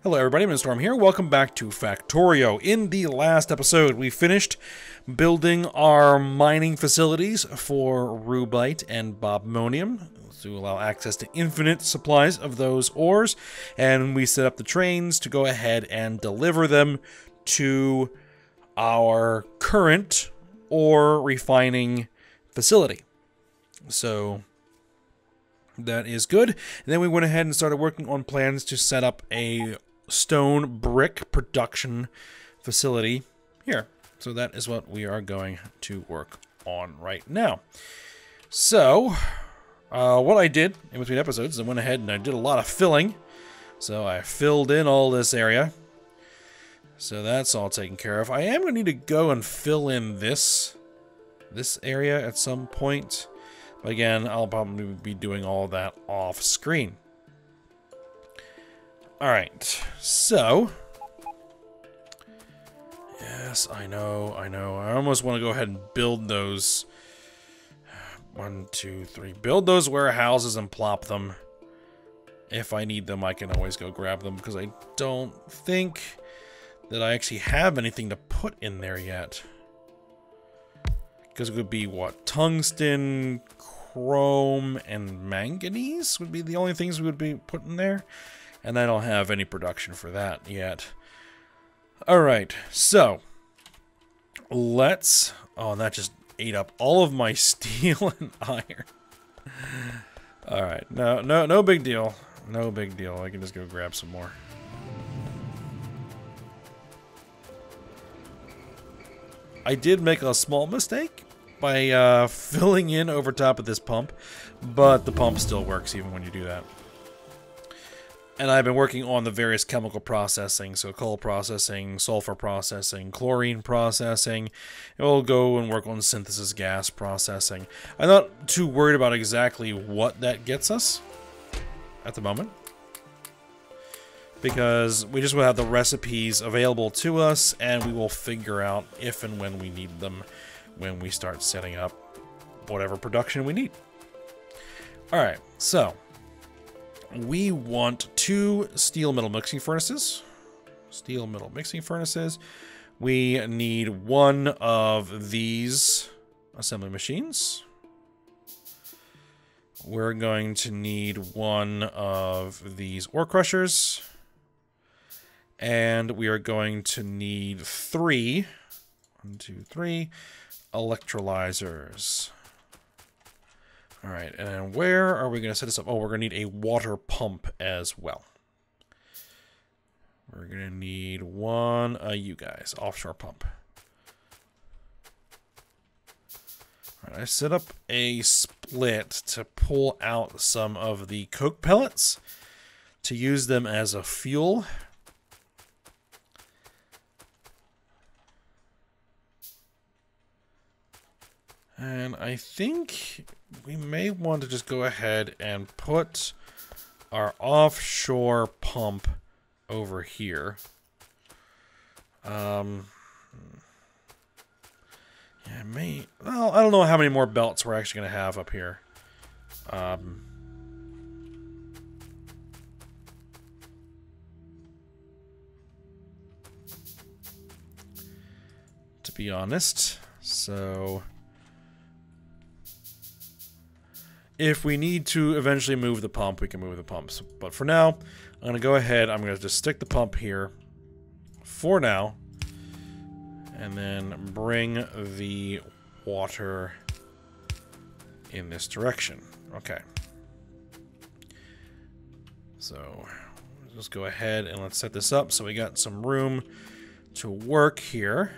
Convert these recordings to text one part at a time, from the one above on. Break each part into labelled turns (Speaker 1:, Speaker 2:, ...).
Speaker 1: Hello everybody, I'm Storm here. Welcome back to Factorio. In the last episode, we finished building our mining facilities for rubite and bobmonium to allow access to infinite supplies of those ores, and we set up the trains to go ahead and deliver them to our current ore refining facility. So that is good. And then we went ahead and started working on plans to set up a stone brick production facility here. So that is what we are going to work on right now. So what I did in between episodes, I went ahead and I did a lot of filling. So I filled in all this area. So that's all taken care of. I am going to need to go and fill in this area at some point. But again, I'll probably be doing all that off screen. Alright, so yes, I know. I almost want to go ahead and build those 1, 2, 3. Build those warehouses and plop them. If I need them, I can always go grab them, because I don't think that I actually have anything to put in there yet. Because it would be, what, tungsten, chrome, and manganese would be the only things we would be putting there. And I don't have any production for that yet. Alright, so let's... Oh, and that just ate up all of my steel and iron. Alright, no big deal. No big deal. I can just go grab some more. I did make a small mistake by filling in over top of this pump, but the pump still works even when you do that. And I've been working on the various chemical processing, so coal processing, sulfur processing, chlorine processing. And we'll go and work on synthesis gas processing. I'm not too worried about exactly what that gets us at the moment, because we just will have the recipes available to us, and we will figure out if and when we need them when we start setting up whatever production we need. Alright, so we want 2 steel metal mixing furnaces. Steel metal mixing furnaces. We need 1 of these assembly machines. We're going to need 1 of these ore crushers. And we are going to need 3, 1, 2, 3, electrolyzers. Alright, and then where are we going to set this up? Oh, we're going to need a water pump as well. We're going to need 1 you guys, offshore pump. Alright, I set up a split to pull out some of the coke pellets to use them as a fuel. And I think we may want to just go ahead and put our offshore pump over here. Yeah, well, I don't know how many more belts we're actually going to have up here. To be honest, so if we need to eventually move the pump, we can move the pumps. But for now, I'm going to go ahead. I'm going to just stick the pump here for now. And then bring the water in this direction. Okay. So let's go ahead and let's set this up so we got some room to work here.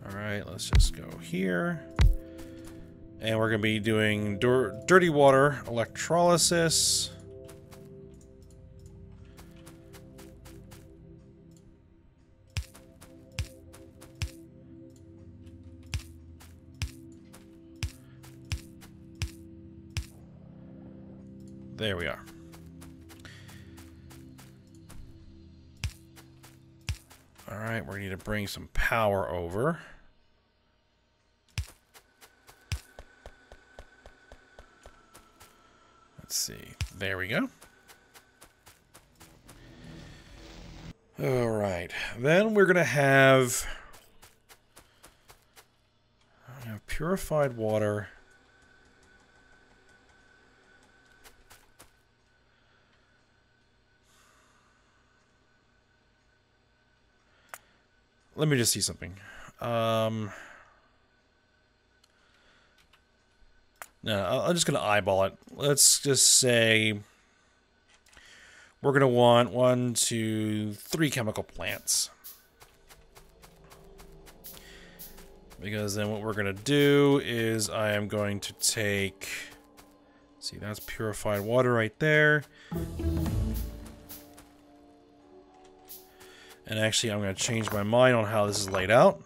Speaker 1: Alright, let's just go here. And we're going to be doing dirty water electrolysis. There we are. Alright, we're going to need to bring some power over. Let's see. There we go. Alright, then we're going to have purified water. Let me just see something. No, I'm just going to eyeball it. Let's just say we're going to want 1, 2, 3 chemical plants. Because then what we're going to do is I am going to take... See, that's purified water right there. And actually, I'm going to change my mind on how this is laid out.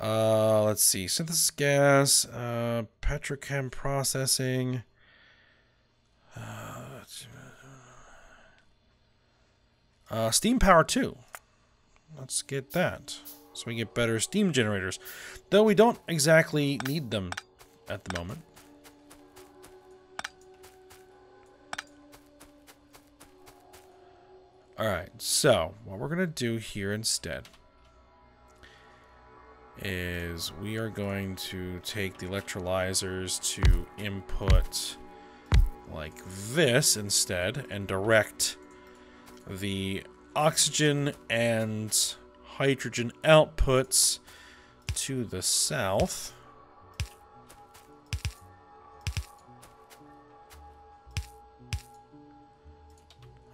Speaker 1: Let's see. Synthesis gas, Petrochem processing. Steam power too. Let's get that. So we get better steam generators. Though we don't exactly need them at the moment. Alright, so what we're going to do here instead is we are going to take the electrolyzers to input like this instead and direct the oxygen and hydrogen outputs to the south.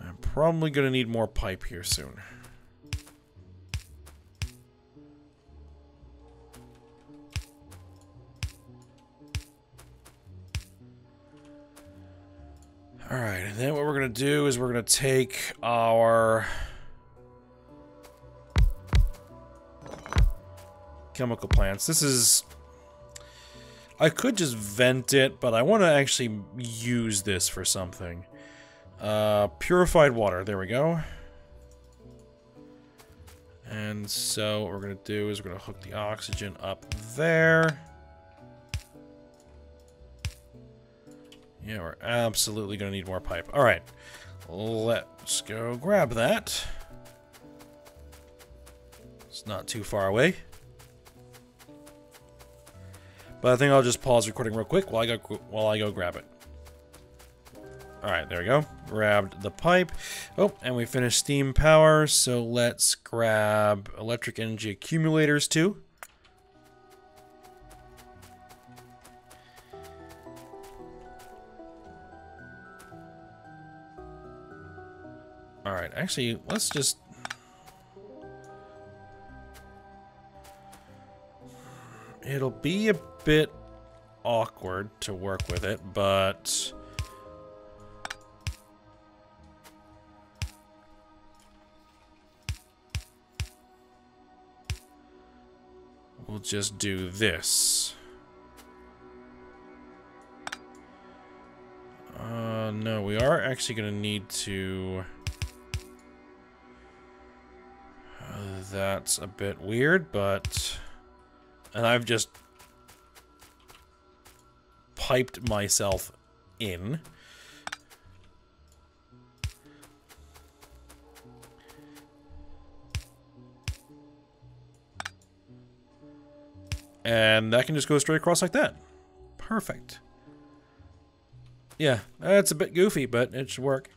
Speaker 1: I'm probably going to need more pipe here soon. Alright, and then what we're going to do is we're going to take our chemical plants. This is... I could just vent it, but I want to actually use this for something. Purified water, there we go. And so what we're going to do is we're going to hook the oxygen up there. Yeah, we're absolutely going to need more pipe. All right, let's go grab that. It's not too far away. But I think I'll just pause recording real quick while I go grab it. All right, there we go. Grabbed the pipe. Oh, and we finished steam power, so let's grab electric energy accumulators too. All right, actually, let's just... It'll be a bit awkward to work with it, but... we'll just do this. No, we are actually going to need to... that's a bit weird, but... And I've just piped myself in. And that can just go straight across like that. Perfect. Yeah, that's a bit goofy, but it should work.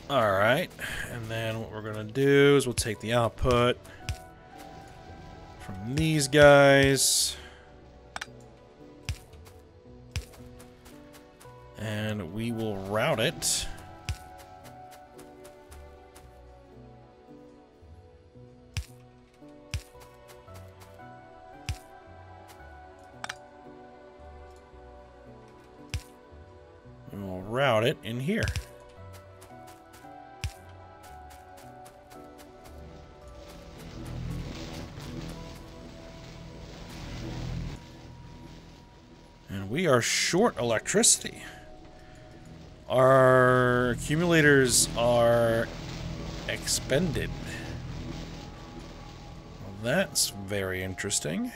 Speaker 1: Alright, and then what we're going to do is we'll take the output from these guys. And we will route it. And we'll route it in here. And And we are short electricity. Our accumulators are expended. Well, that's very interesting.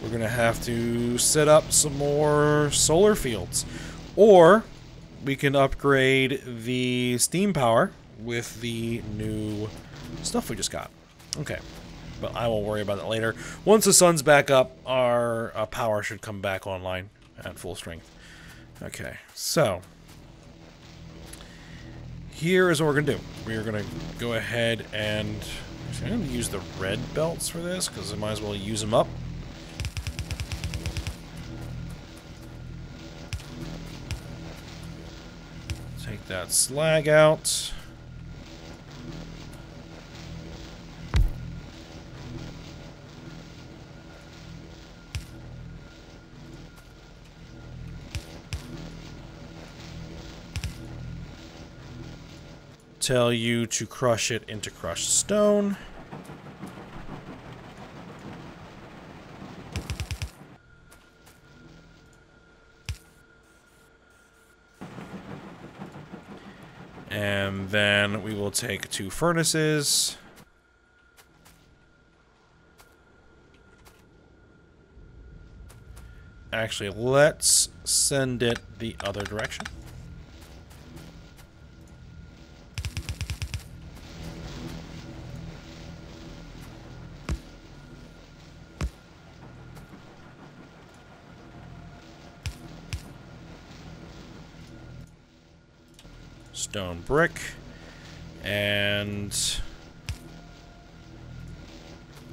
Speaker 1: We're going to have to set up some more solar fields. Or we can upgrade the steam power with the new stuff we just got. Okay. But I will worry about that later. Once the sun's back up, our power should come back online at full strength. Okay, so here is what we're going to do. We are going to go ahead and... Actually, I'm going to use the red belts for this, because I might as well use them up. Take that slag out. Tell you to crush it into crushed stone. And then we will take 2 furnaces. Actually, let's send it the other direction. Stone brick, and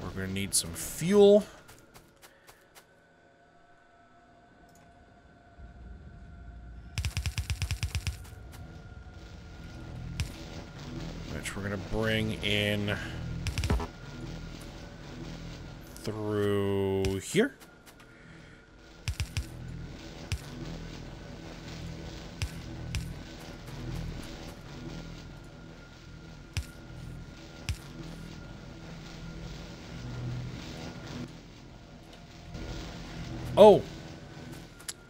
Speaker 1: we're going to need some fuel. Which we're going to bring in through here. Oh,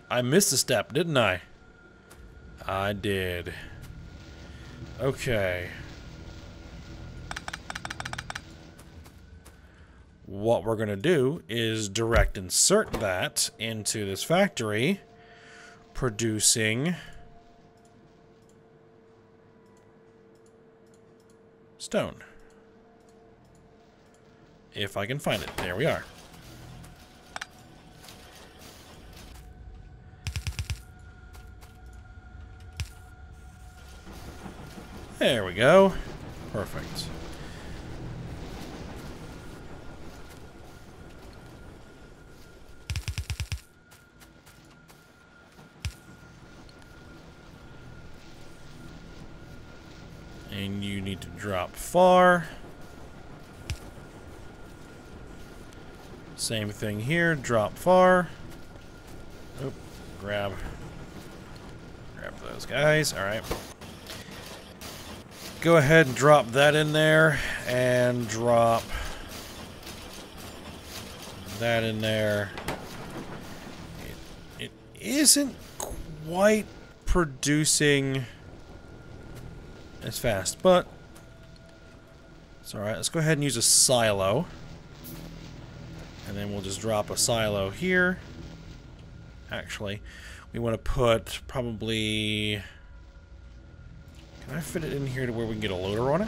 Speaker 1: I missed a step, didn't I? I did. Okay. What we're going to do is direct insert that into this factory, producing stone. If I can find it. There we are. There we go. Perfect. And you need to drop far. Same thing here, drop far. Oop, grab those guys. All right. Go ahead and drop that in there, and drop that in there. It isn't quite producing as fast, but it's alright. Let's go ahead and use a silo. And then we'll just drop a silo here. Actually, we want to put probably... Can I fit it in here to where we can get a loader on it?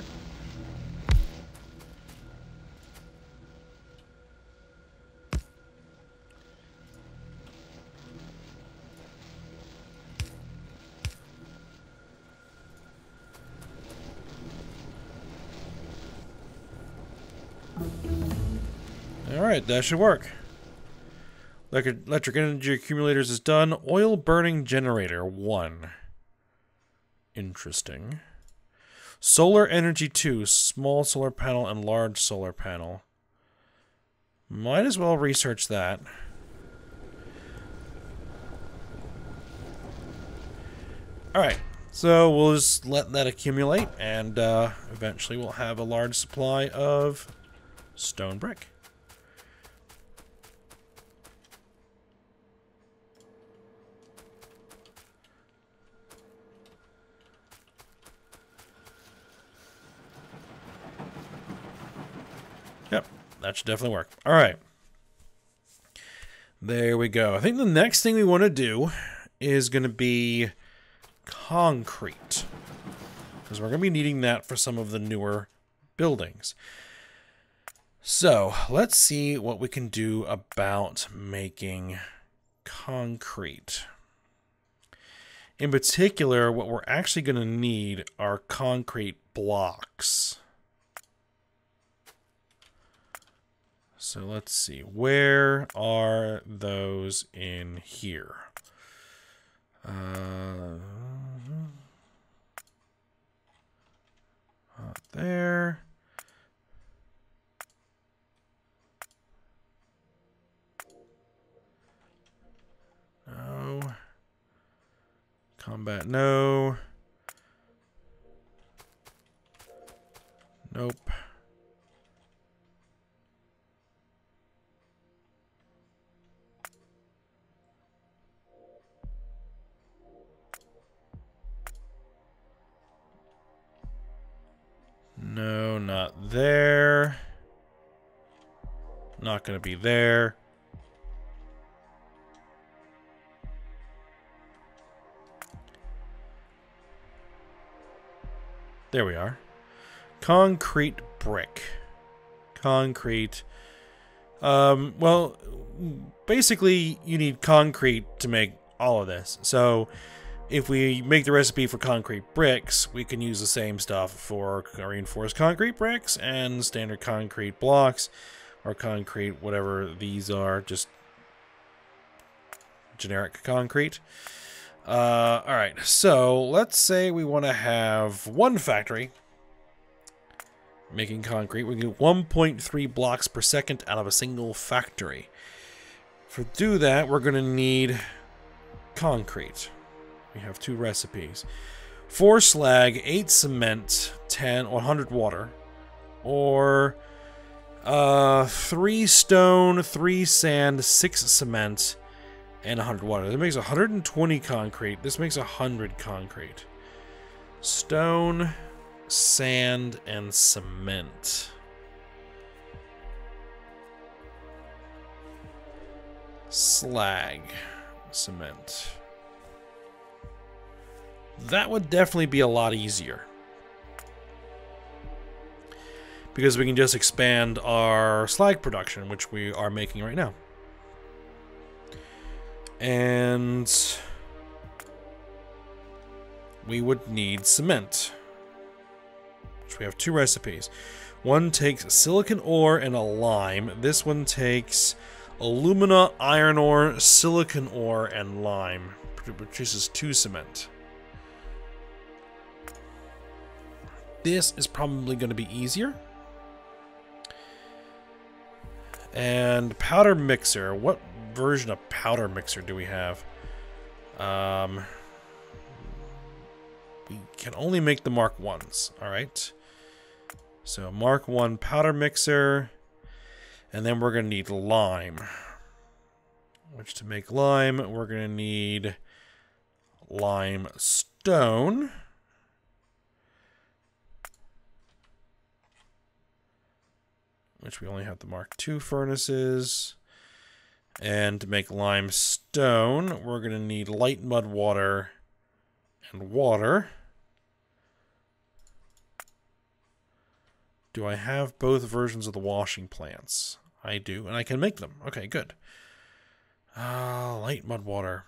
Speaker 1: Alright, that should work. Electric energy accumulators is done. Oil burning generator 1. Interesting. Solar energy 2. Small solar panel and large solar panel. Might as well research that. Alright, so we'll just let that accumulate, and eventually we'll have a large supply of stone brick. that should definitely work. All right. There we go. I think the next thing we want to do is going to be concrete, because we're going to be needing that for some of the newer buildings. So let's see what we can do about making concrete. In particular, what we're actually going to need are concrete blocks. So let's see, where are those in here? There. No. Combat, no. Nope. No, not there. Not gonna be there. There we are. Concrete brick. Concrete. Well, basically, you need concrete to make all of this. So, if we make the recipe for concrete bricks, we can use the same stuff for reinforced concrete bricks and standard concrete blocks, or concrete, whatever these are, just generic concrete. Alright, so let's say we want to have one factory making concrete. We can get 1.3 blocks per second out of a single factory. To do that, we're going to need concrete. We have two recipes. 4 slag, 8 cement, 100 water. Or 3 stone, 3 sand, 6 cement, and 100 water. That makes 120 concrete. This makes 100 concrete. Stone, sand, and cement. Slag, cement. That would definitely be a lot easier, because we can just expand our slag production, which we are making right now. And we would need cement, which we have 2 recipes. One takes silicon ore and a lime. This one takes alumina, iron ore, silicon ore, and lime. Produces 2 cement. This is probably going to be easier. And powder mixer. What version of powder mixer do we have? We can only make the Mark 1s. Alright. So Mark 1 powder mixer. And then we're going to need lime. Which, to make lime, we're going to need limestone. Which we only have the Mark II furnaces. And to make limestone, we're going to need light mud water and water. Do I have both versions of the washing plants? I do, and I can make them. Okay, good. Light mud water.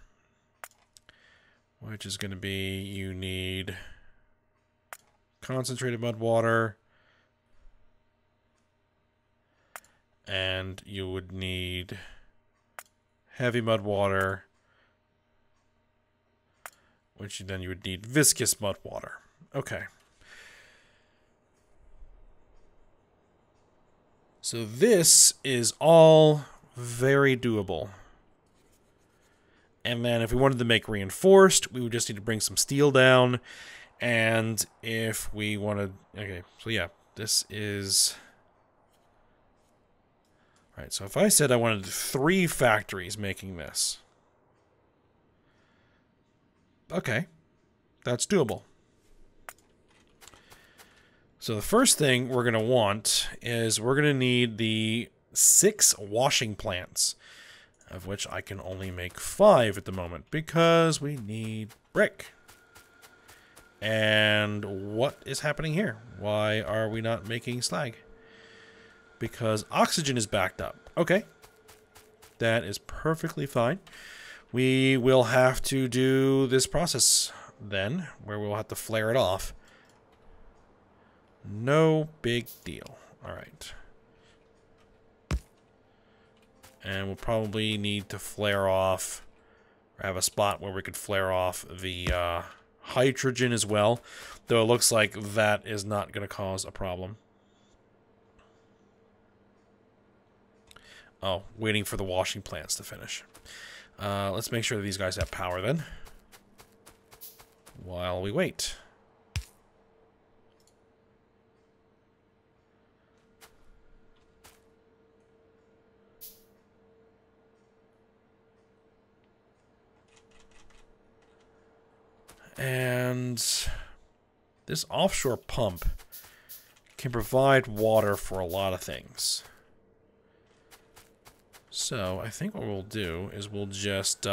Speaker 1: Which is going to be, you need concentrated mud water. And you would need heavy mud water, which then you would need viscous mud water. Okay. So this is all very doable. And then if we wanted to make reinforced, we would just need to bring some steel down. And if we wanted... Okay, so yeah, this is... Alright, so if I said I wanted 3 factories making this. Okay, that's doable. So the first thing we're going to want is we're going to need the 6 washing plants, of which I can only make 5 at the moment because we need brick. And what is happening here? Why are we not making slag? Because oxygen is backed up. Okay. That is perfectly fine. We will have to do this process then, where we'll have to flare it off. No big deal. Alright. And we'll probably need to flare off, or have a spot where we could flare off the hydrogen as well. Though it looks like that is not going to cause a problem. Oh, waiting for the washing plants to finish. Let's make sure that these guys have power then, while we wait. And this offshore pump can provide water for a lot of things. So I think what we'll do is we'll just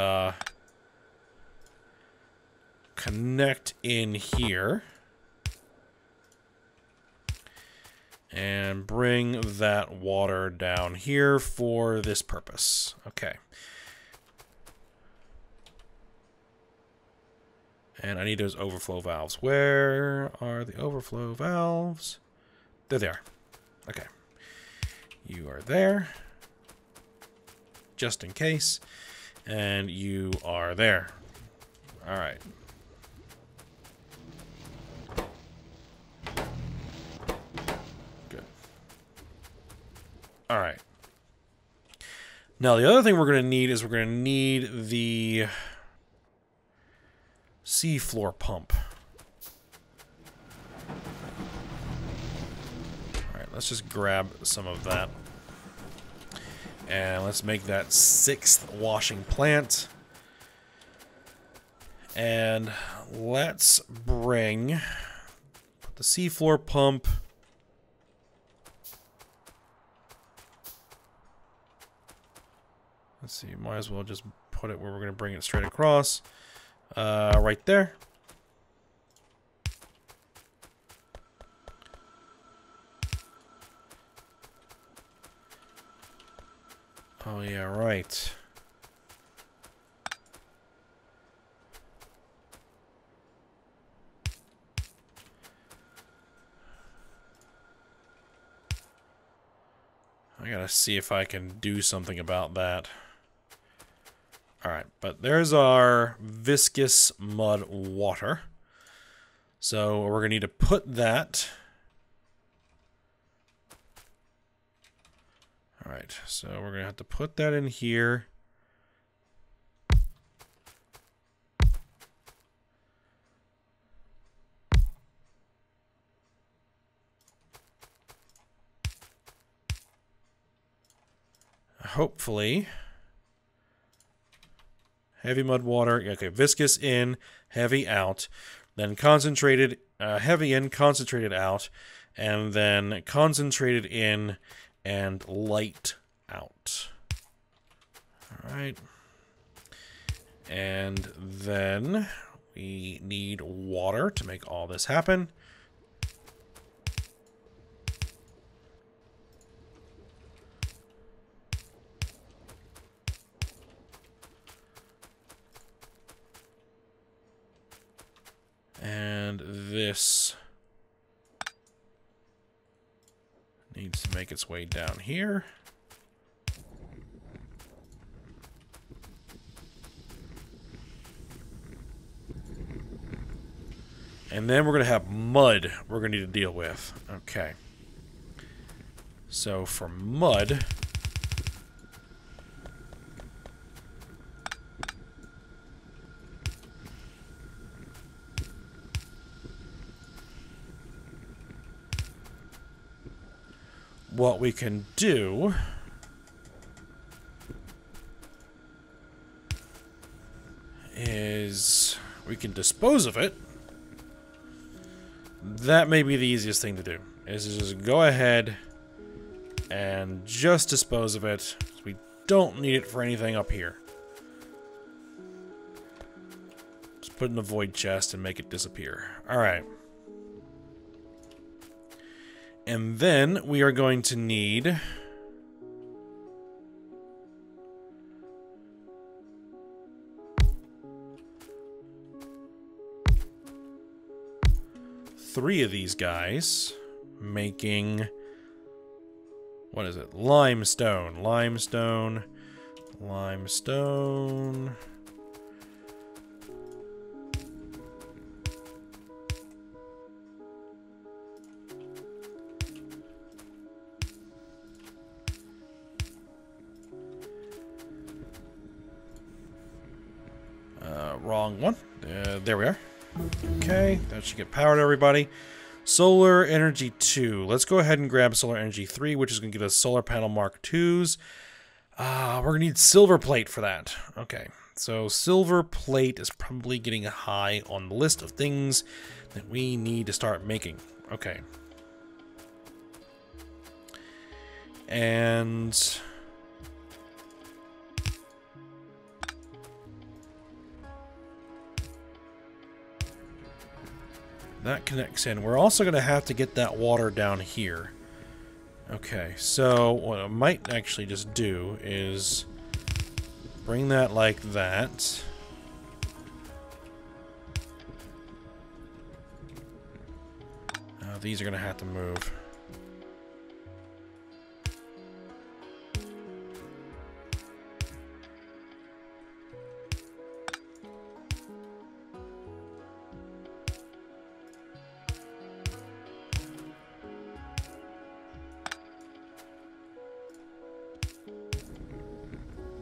Speaker 1: connect in here and bring that water down here for this purpose. Okay. And I need those overflow valves. Where are the overflow valves? There they are. Okay. You are there. Just in case. And you are there. Alright. Good. Alright. Now the other thing we're going to need is we're going to need the seafloor pump. Alright, let's just grab some of that. And let's make that 6th washing plant. And let's bring the seafloor pump. Let's see, might as well just put it where we're going to bring it straight across. Right there. Oh yeah, right. I gotta see if I can do something about that. Alright, but there's our viscous mud water. So we're gonna need to put that. Alright, so we're going to have to put that in here. Hopefully. Heavy mud water. Okay, viscous in, heavy out. Then concentrated, heavy in, concentrated out. And then concentrated in and light out. All right. And then we need water to make all this happen. And this needs to make its way down here. And then we're going to have mud we're going to need to deal with. Okay. So for mud, what we can do is we can dispose of it. That may be the easiest thing to do, is just go ahead And just dispose of it. We don't need it for anything up here. Just put it in the void chest and make it disappear. Alright. And then we are going to need... three of these guys, making... what is it? Limestone. Limestone. Limestone. Wrong one. There we are. Okay, that should get power to everybody. Solar Energy 2. Let's go ahead and grab Solar Energy 3, which is going to give us Solar Panel Mark 2s. We're going to need silver plate for that. Okay, so silver plate is probably getting high on the list of things that we need to start making. Okay. And... that connects in. We're also going to have to get that water down here. Okay, so what I might actually just do is bring that like that. These are going to have to move.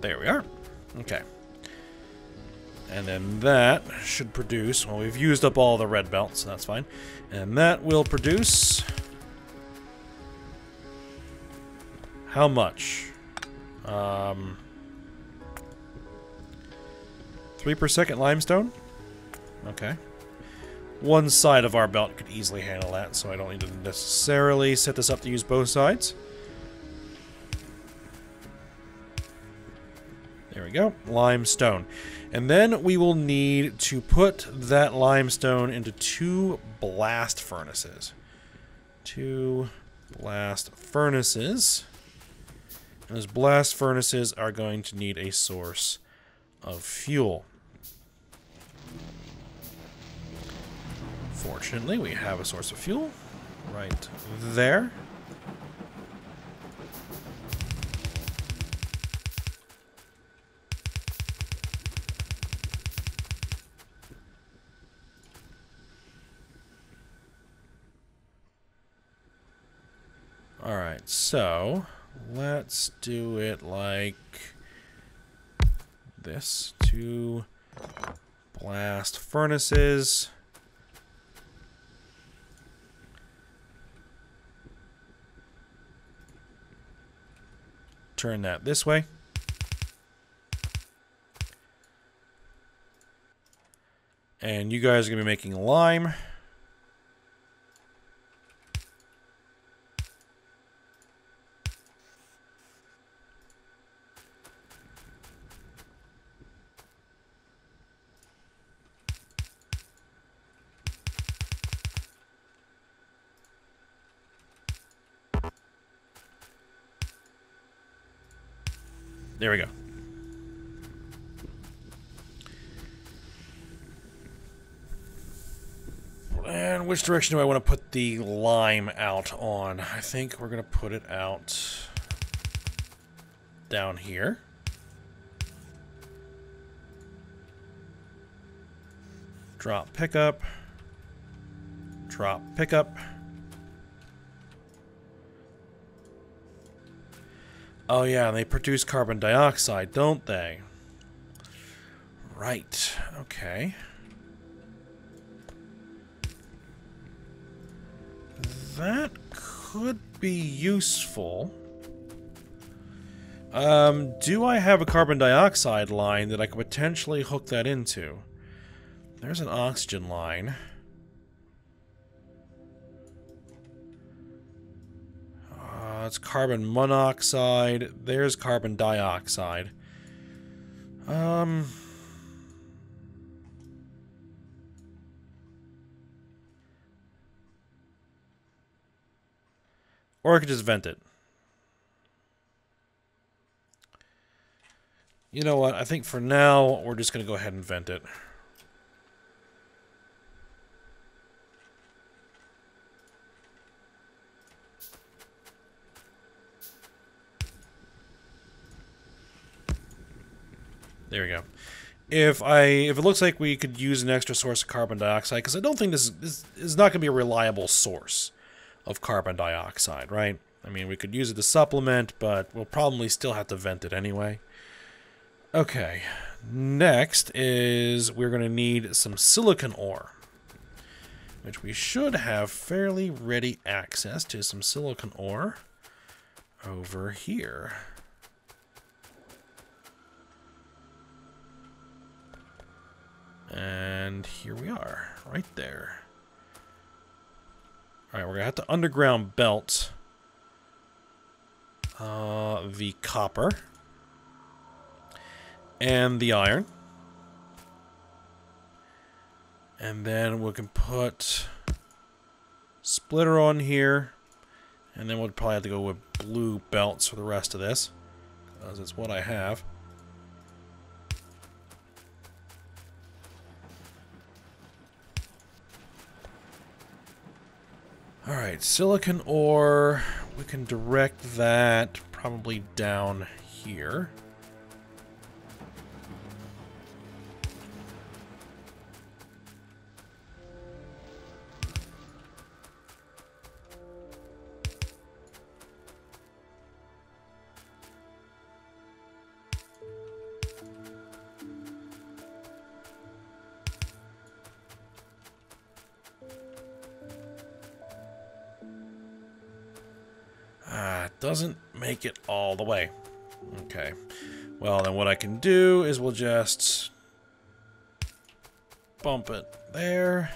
Speaker 1: There we are. Okay. And then that should produce... well, we've used up all the red belts, so that's fine. And that will produce... how much? 3 per second limestone? Okay. One side of our belt could easily handle that, so I don't need to necessarily set this up to use both sides. There we go, limestone. And then we will need to put that limestone into 2 blast furnaces. 2 blast furnaces. And those blast furnaces are going to need a source of fuel. Fortunately, we have a source of fuel right there. Alright, so let's do it like this. 2 blast furnaces. Turn that this way. And you guys are going to be making lime. There we go. And which direction do I want to put the lime out on? I think we're going to put it out down here. Drop pickup. Drop pickup. Oh yeah, they produce carbon dioxide, don't they? Right, okay. That could be useful. Do I have a carbon dioxide line that I could potentially hook that into? There's an oxygen line. It's carbon monoxide. There's carbon dioxide. Or I could just vent it. You know what? I think for now, we're just going to go ahead and vent it. There we go. If it looks like we could use an extra source of carbon dioxide, because I don't think this is not going to be a reliable source of carbon dioxide, right? I mean, we could use it to supplement, but we'll probably still have to vent it anyway. Okay, next is we're going to need some silicon ore, which we should have fairly ready access to some silicon ore over here. And here we are, right there. Alright, we're going to have to underground belt the copper and the iron. And then we can put splitter on here. And then we'll probably have to go with blue belts for the rest of this, because it's what I have. Alright, silicon ore, we can direct that probably down here. Doesn't make it all the way. Okay. Well, then what I can do is we'll just bump it there.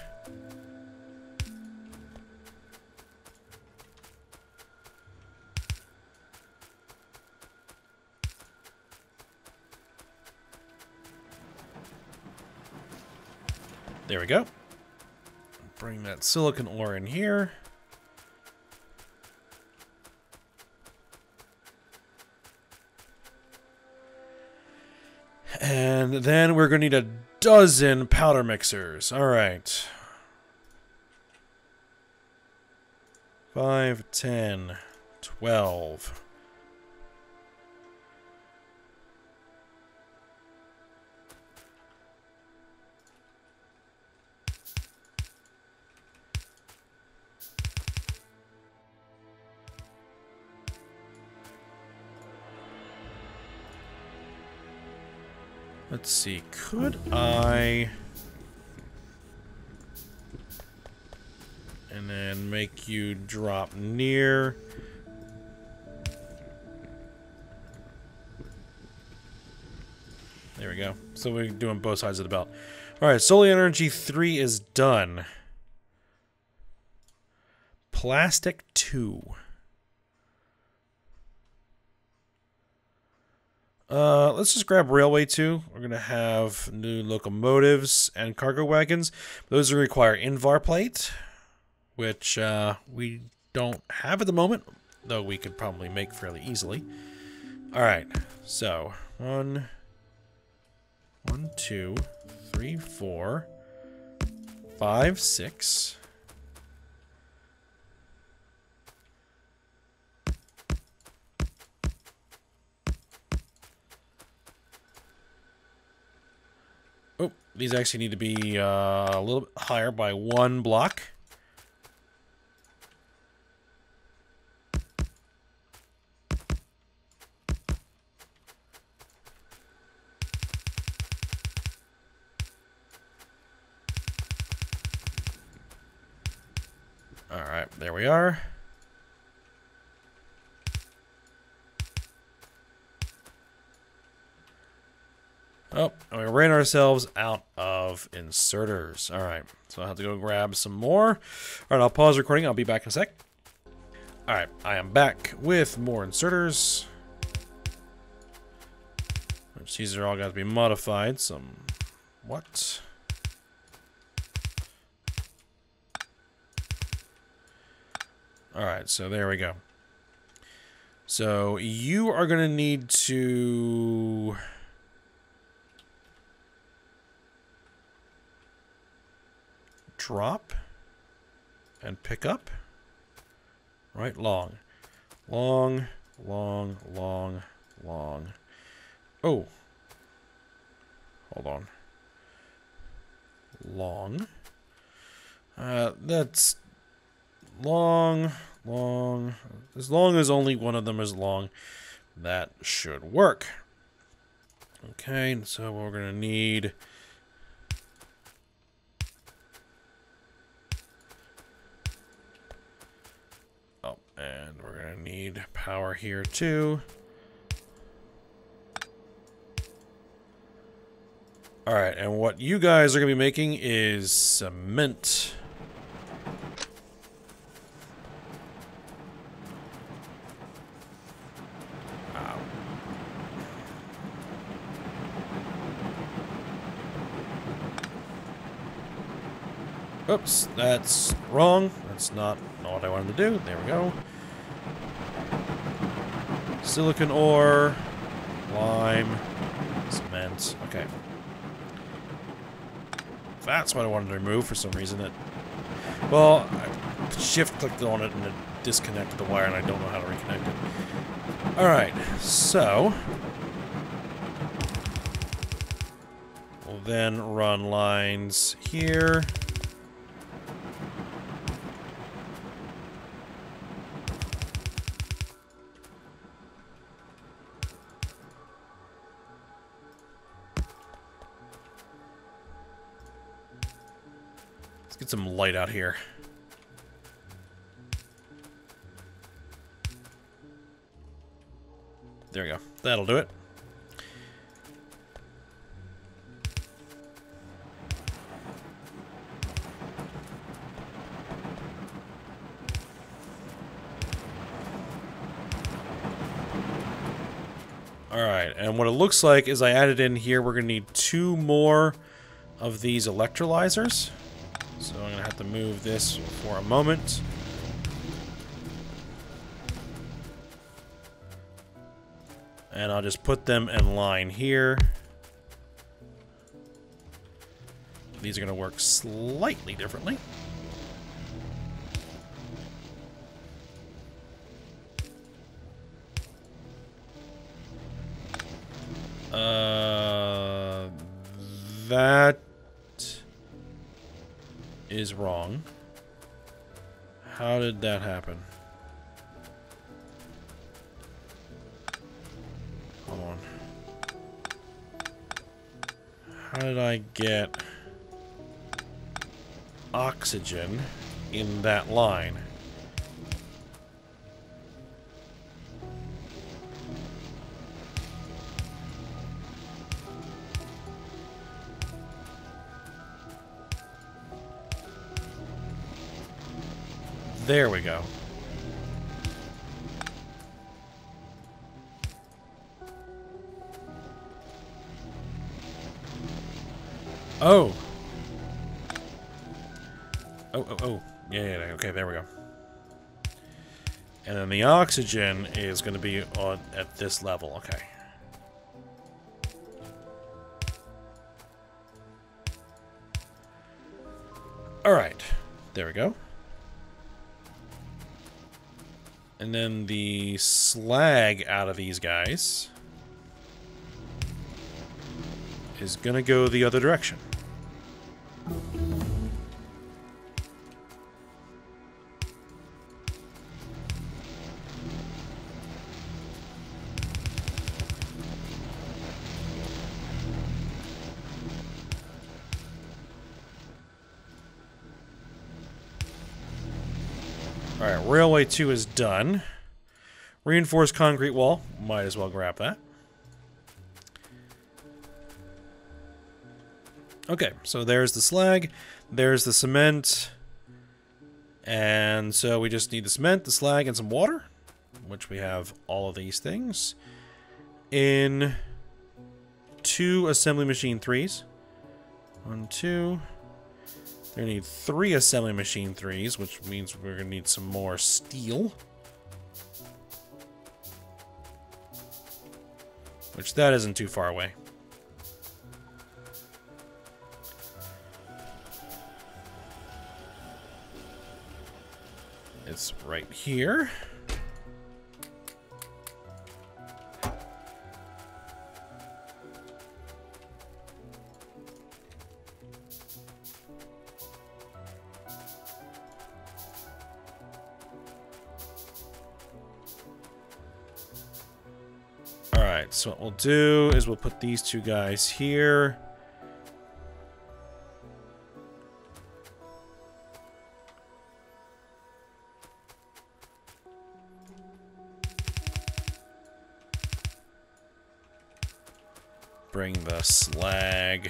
Speaker 1: There we go. Bring that silicon ore in here. And then we're going to need a dozen powder mixers. All right. 5, 10, 12. Let's see, could I... And then make you drop near... There we go. So we're doing both sides of the belt. Alright, solar energy 3 is done. Plastic 2. Let's just grab Railway 2. We're going to have new locomotives and cargo wagons. Those require Invar plate, which we don't have at the moment, though we could probably make fairly easily. Alright, so 1, 2, 3, 4, 5, 6. Oh, these actually need to be a little bit higher by 1 block. All right, there we are. Oh, and we ran ourselves out of inserters. All right, so I'll have to go grab some more. All right, I'll pause recording. I'll be back in a sec. Alright, I am back with more inserters. Which these are all got to be modified. Some... What? Alright, so there we go. So you are going to need to... drop and pick up. Right, long. Long, long, long, long. Oh. Hold on. Long. That's long, long. As long as only one of them is long, that should work. Okay, so we're going to need... And we're going to need power here too. Alright, and what you guys are going to be making is cement. Ow. Oops, that's wrong. That's not what I wanted to do. There we go. Silicon ore, lime, cement. Okay. That's what I wanted to remove for some reason. Well, I shift-clicked on it and it disconnected the wire and I don't know how to reconnect it. Alright, so... we'll then run lines here. Get some light out here. There we go. That'll do it. Alright, and what it looks like is I added in here, we're going to need 2 more of these electrolyzers. So I'm going to have to move this for a moment. And I'll just put them in line here. These are going to work slightly differently. That is wrong. How did that happen? Hold on. How did I get oxygen in that line? There we go. Oh. Oh. Yeah, okay, there we go. And then the oxygen is going to be on at this level. Okay. All right. There we go. And then the slag out of these guys is gonna go the other direction. Alright, Railway 2 is done. Reinforced concrete wall. Might as well grab that. Okay, so there's the slag, there's the cement, And so we just need the cement, the slag, and some water, which we have all of these things in 2 assembly machine 3s. 1, 2. They're going to need 3 assembly machine 3s, which means we're going to need some more steel. Which that isn't too far away. It's right here. Alright, so what we'll do is we'll put these 2 guys here. Bring the slag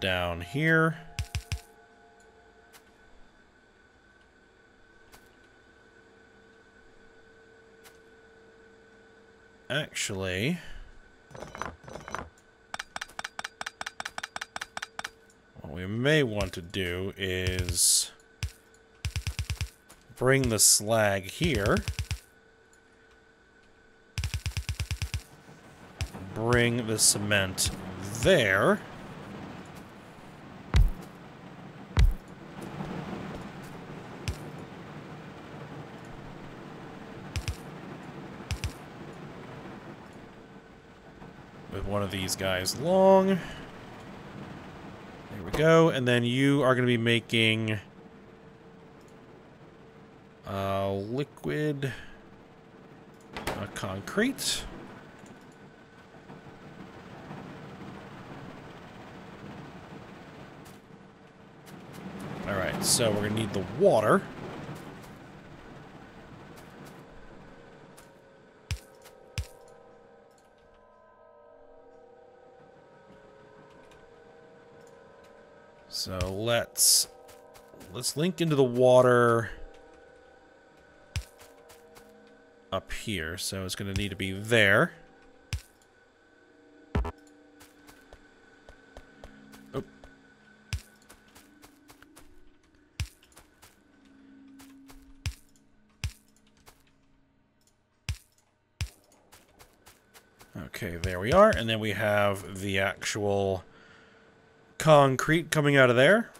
Speaker 1: down here. Actually, what we may want to do is bring the slag here. Bring the cement there. With one of these guys long. There we go. And then you are going to be making liquid concrete. Alright, so we're going to need the water. So let's link into the water up here. So it's going to need to be there. Oh. Okay, there we are. And then we have the actual concrete coming out of there.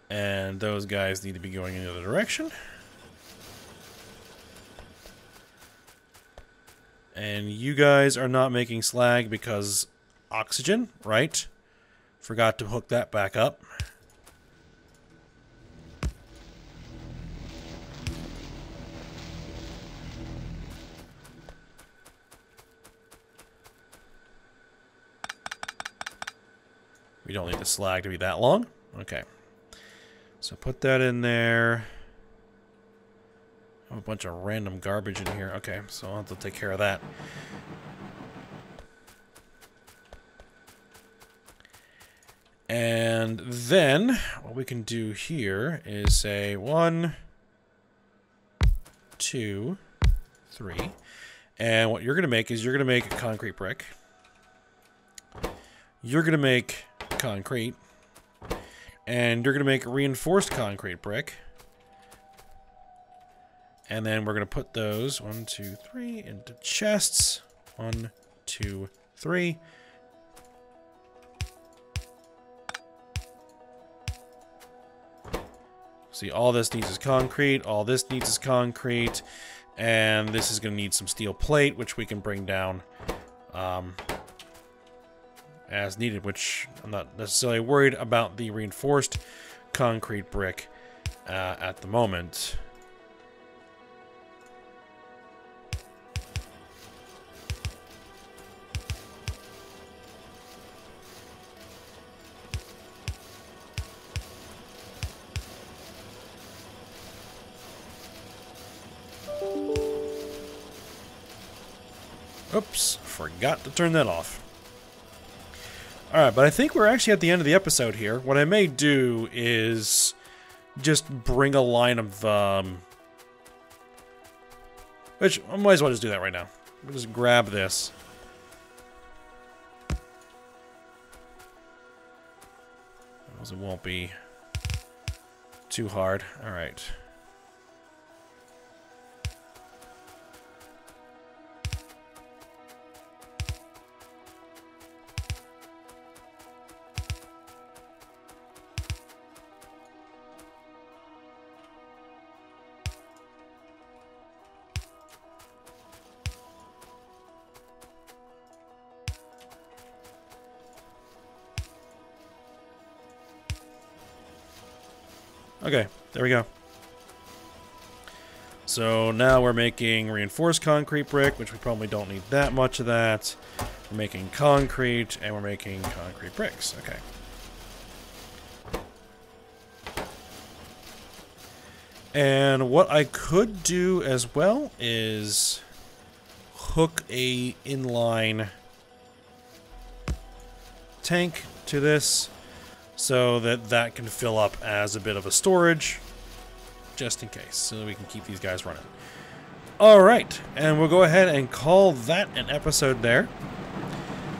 Speaker 1: And those guys need to be going in the other direction. And you guys are not making slag because oxygen, right? Forgot to hook that back up. We don't need the slag to be that long. Okay. So put that in there. I have a bunch of random garbage in here. Okay, so I'll have to take care of that. And then what we can do here is say 1, 2, 3. And what you're going to make is you're going to make a concrete brick. You're going to make concrete. And you're going to make a reinforced concrete brick. And then we're going to put those 1, 2, 3 into chests. 1, 2, 3. See, all this needs is concrete. All this needs is concrete. And this is going to need some steel plate, which we can bring down as needed, which I'm not necessarily worried about the reinforced concrete brick at the moment. Oops, forgot to turn that off. Alright, but I think we're actually at the end of the episode here. What I may do is just bring a line of, which, I might as well just do that right now. We'll just grab this. It won't be too hard. Alright. Okay, there we go. So now we're making reinforced concrete brick, which we probably don't need that much of that. We're making concrete, and we're making concrete bricks. Okay. And what I could do as well is hook a inline tank to this, so that that can fill up as a bit of a storage, just in case, so that we can keep these guys running. Alright, and we'll go ahead and call that an episode there.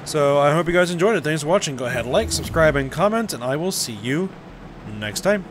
Speaker 1: So I hope you guys enjoyed it. Thanks for watching. Go ahead, like, subscribe, and comment, and I will see you next time.